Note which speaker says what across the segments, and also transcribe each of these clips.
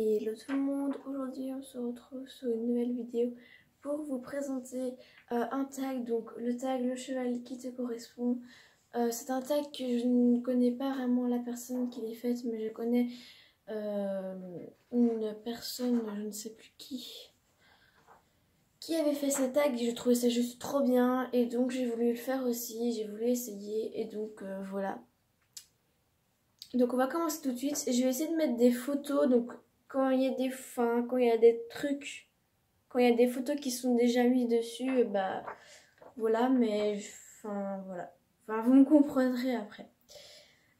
Speaker 1: Hello tout le monde, aujourd'hui on se retrouve sur une nouvelle vidéo pour vous présenter un tag, donc le tag le cheval qui te correspond. C'est un tag que je ne connais pas vraiment la personne qui l'a faite, mais je connais une personne, je ne sais plus qui avait fait ce tag et je trouvais ça juste trop bien et donc j'ai voulu le faire aussi, j'ai voulu essayer et donc voilà. Donc on va commencer tout de suite. Je vais essayer de mettre des photos, donc quand il y a des fins, quand il y a des trucs, quand il y a des photos qui sont déjà mises dessus, bah voilà, mais enfin voilà. Enfin vous me comprendrez après.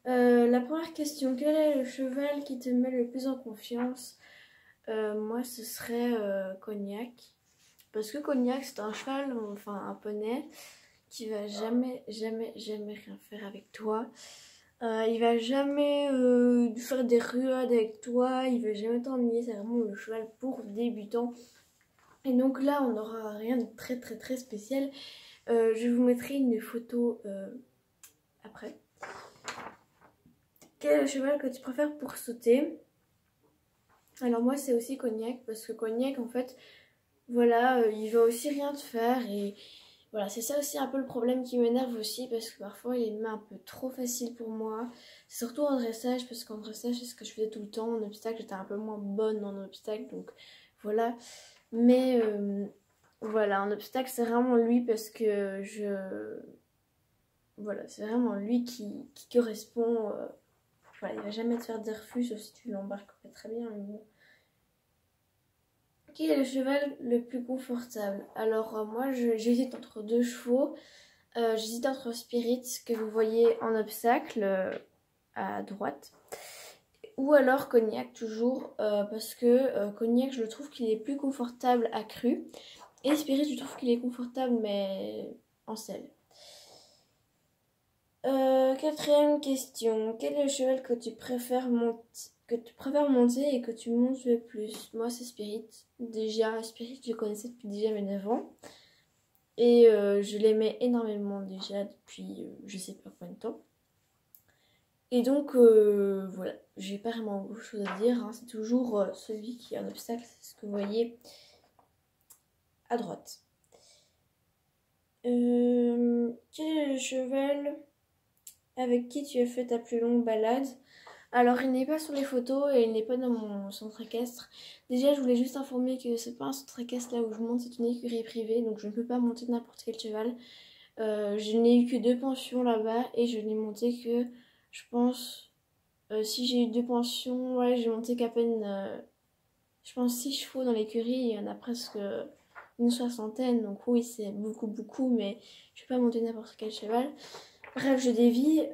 Speaker 1: La première question, quel est le cheval qui te met le plus en confiance? Moi ce serait Cognac. Parce que Cognac c'est un cheval, enfin un poney, qui va jamais rien faire avec toi. Il va jamais faire des ruades avec toi, il va jamais t'ennuyer, c'est vraiment le cheval pour débutants. Et donc là, on n'aura rien de très spécial. Je vous mettrai une photo après. Quel est le cheval que tu préfères pour sauter? Alors moi, c'est aussi Cognac, parce que Cognac, en fait, voilà, il va aussi rien te faire et... Voilà, c'est ça aussi un peu le problème qui m'énerve aussi parce que parfois il est même un peu trop facile pour moi. Surtout en dressage parce qu'en dressage c'est ce que je faisais tout le temps. En obstacle j'étais un peu moins bonne en obstacle donc voilà. Mais voilà, en obstacle c'est vraiment lui parce que Voilà, c'est vraiment lui qui correspond. Voilà, il va jamais te faire des refus sauf si tu l'embarques très bien. Mais bon. Qui est le cheval le plus confortable? Alors moi j'hésite entre deux chevaux. J'hésite entre Spirit, que vous voyez en obstacle à droite, ou alors Cognac, toujours, parce que Cognac, je le trouve qu'il est plus confortable à cru, et Spirit, je trouve qu'il est confortable, mais en selle. Quatrième question, quel est le cheval que tu préfères monter et que tu montes le plus? Moi, c'est Spirit. Déjà, Spirit, je le connaissais depuis déjà mes 9 ans. Et je l'aimais énormément déjà depuis je sais pas combien de temps. Et donc voilà, j'ai pas vraiment beaucoup de choses à dire. Hein. C'est toujours celui qui est un obstacle, c'est ce que vous voyez à droite. Quel est le cheval avec qui tu as fait ta plus longue balade? Alors il n'est pas sur les photos et il n'est pas dans mon centre équestre. Déjà je voulais juste informer que c'est pas un centre équestre là où je monte, c'est une écurie privée, donc je ne peux pas monter n'importe quel cheval. Je n'ai eu que 2 pensions là-bas et je n'ai monté que, je pense, si j'ai eu 2 pensions, ouais, j'ai monté qu'à peine, je pense, 6 chevaux dans l'écurie. Il y en a presque une soixantaine, donc oui, c'est beaucoup, mais je ne vais pas monter n'importe quel cheval. Bref, je dévie.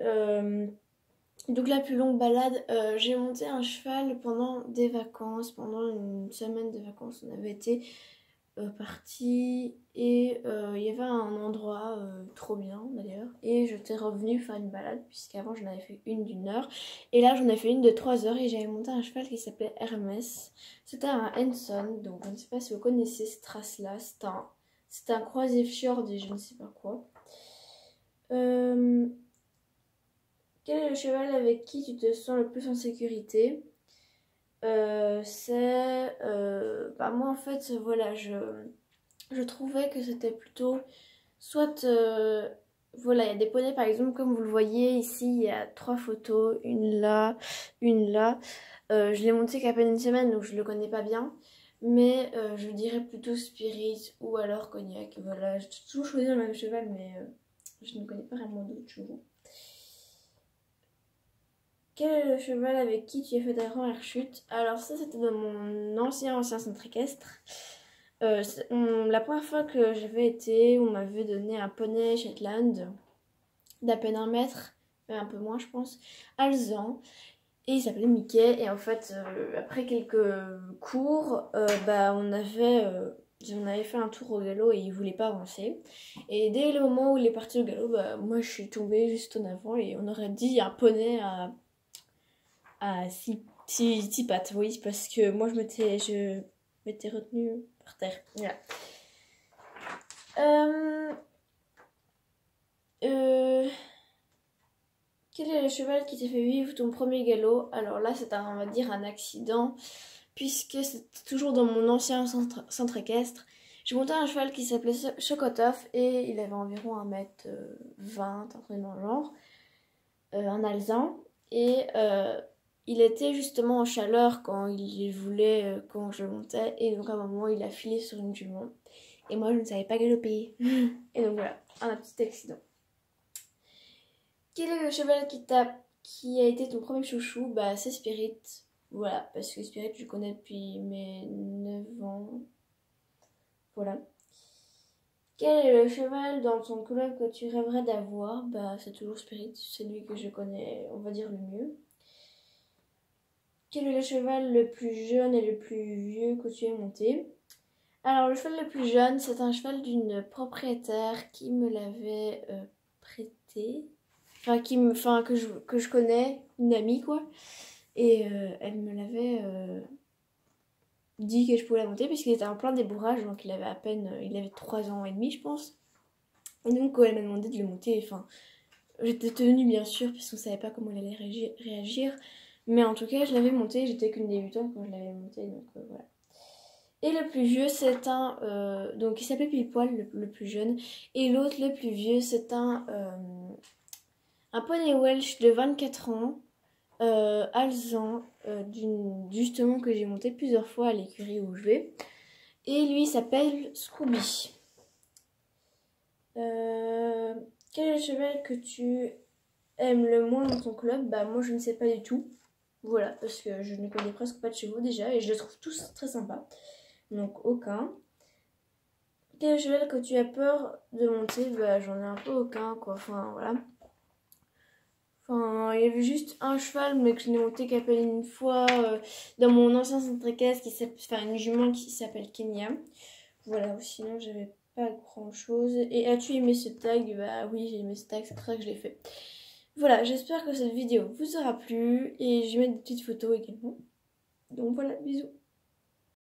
Speaker 1: Donc la plus longue balade, j'ai monté un cheval pendant des vacances, pendant une semaine de vacances. On avait été parti et il y avait un endroit trop bien d'ailleurs et j'étais revenue faire une balade puisqu'avant j'en avais fait une d'1 heure et là j'en ai fait une de 3 heures et j'avais monté un cheval qui s'appelait Hermès. C'était un Henson, donc je ne sais pas si vous connaissez cette race là, c'est un croisé fjord et je ne sais pas quoi. Quel est le cheval avec qui tu te sens le plus en sécurité? Bah moi en fait voilà, je trouvais que c'était plutôt soit voilà, il y a des poneys par exemple comme vous le voyez ici, il y a 3 photos, une là, une là. Je l'ai monté qu'à peine une semaine donc je le connais pas bien, mais je dirais plutôt Spirit ou alors Cognac. Voilà, j'ai toujours choisi le même cheval mais je ne connais pas vraiment d'autres chevaux. Quel est le cheval avec qui tu as fait ta première chute? Alors ça c'était dans mon ancien centre équestre. La première fois que j'avais été, on m'avait donné un poney Shetland d'à peine 1 mètre, mais un peu moins je pense, alezan. Et il s'appelait Mickey. Et en fait, après quelques cours, bah, on avait fait un tour au galop et il voulait pas avancer. Et dès le moment où il est parti au galop, bah, moi je suis tombée juste en avant et on aurait dit un poney à 6 pattes, oui, parce que moi je m'étais retenue par terre. Voilà. Quel est le cheval qui t'a fait vivre ton premier galop? Alors là, c'est on va dire un accident, puisque c'était toujours dans mon ancien centre équestre. J'ai monté un cheval qui s'appelait Chocotoff et il avait environ 1m20, un truc dans le genre, un alezan. Et il était justement en chaleur quand il voulait, quand je montais. Et donc à un moment, il a filé sur une jument. Et moi, je ne savais pas galoper. Et donc voilà, un petit accident. Quel est le cheval qui a été ton premier chouchou? Bah, c'est Spirit. Voilà, parce que Spirit, je connais depuis mes 9 ans. Voilà. Quel est le cheval dans ton club que tu rêverais d'avoir? Bah, c'est toujours Spirit, c'est lui que je connais, on va dire, le mieux. Quel est le cheval le plus jeune et le plus vieux que tu aies monté? Alors, le cheval le plus jeune, c'est un cheval d'une propriétaire qui me l'avait prêté. Enfin, que je connais, une amie, quoi. Et elle me l'avait dit que je pouvais la monter, puisqu'il était en plein débourrage, donc il avait 3 ans et demi, je pense. Et donc, quand elle m'a demandé de le monter, enfin, j'étais tenue, bien sûr, puisqu'on savait pas comment elle allait réagir. Mais en tout cas, je l'avais monté, j'étais qu'une débutante quand je l'avais monté, donc voilà. Et le plus vieux, c'est donc il s'appelait Pile-Poil, le plus jeune. Et l'autre, le plus vieux, c'est un poney Welsh de 24 ans, alezan, justement que j'ai monté plusieurs fois à l'écurie où je vais. Et lui, il s'appelle Scooby. Quel est le cheval que tu aimes le moins dans ton club? Bah moi je ne sais pas du tout. Voilà, parce que je ne connais presque pas de chevaux déjà et je les trouve tous très sympas. Donc aucun. Quel est le cheval que tu as peur de monter? Bah j'en ai un peu aucun quoi, enfin voilà. Enfin, il y avait juste un cheval mais que je n'ai monté qu'à peine une fois dans mon ancien centre équestre une jument qui s'appelle Kenya. Voilà, sinon j'avais pas grand chose. Et as-tu aimé ce tag? Bah oui, j'ai aimé ce tag, c'est pour ça que je l'ai fait. Voilà, j'espère que cette vidéo vous aura plu et je vais mettre des petites photos également. Donc voilà, bisous.